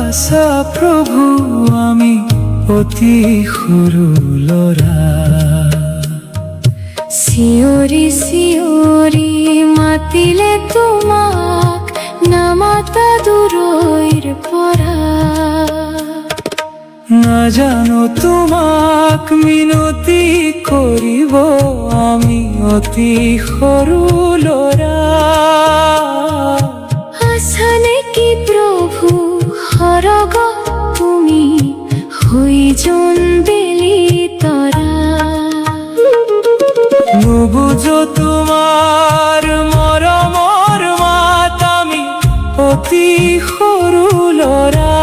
আশা প্ৰভু আমি অতি সৰু ল'ৰা। চিঞৰি চিঞৰি মাতিলে তোমাক নামাতা দূৰৈৰ পৰা। নাজানো তোমাক মিনতি কৰিব আমি অতি সৰু ল'ৰা। আছা নেকি প্ৰভু সৰগ তুমি হৈ যোন বেলি তৰা। নুবুজো তোমাৰ মৰমৰ মাত আমি অতি সৰু ল'ৰা।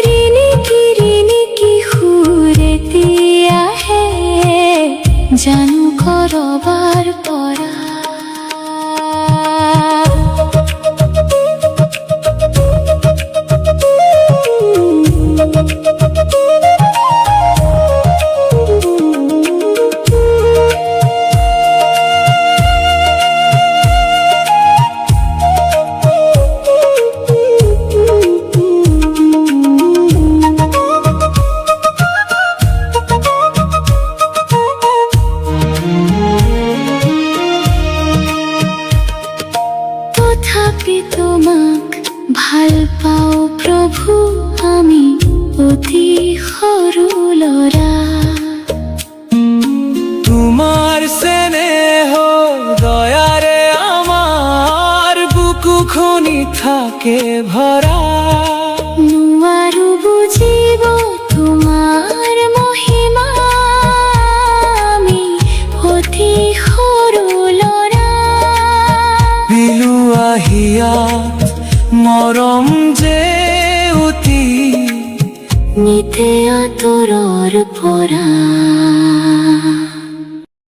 ৰিণিকি সুৰে আহে জানো কৰবাৰ পৰা। তথাপি তোমাক ভাল পাওঁ প্ৰভু আমি অতি সৰু ল'ৰা। তোমাৰ চেনেহ দয়াৰে আমাৰ বুকুখনি থাকে ভৰা। নোৱাৰো বুজিব তোমাৰ মহিমা আমি অতি সৰু ল'ৰা। বিলুৱা হিয়াত মৰম যে অতি নিতে আঁতৰৰ পৰা।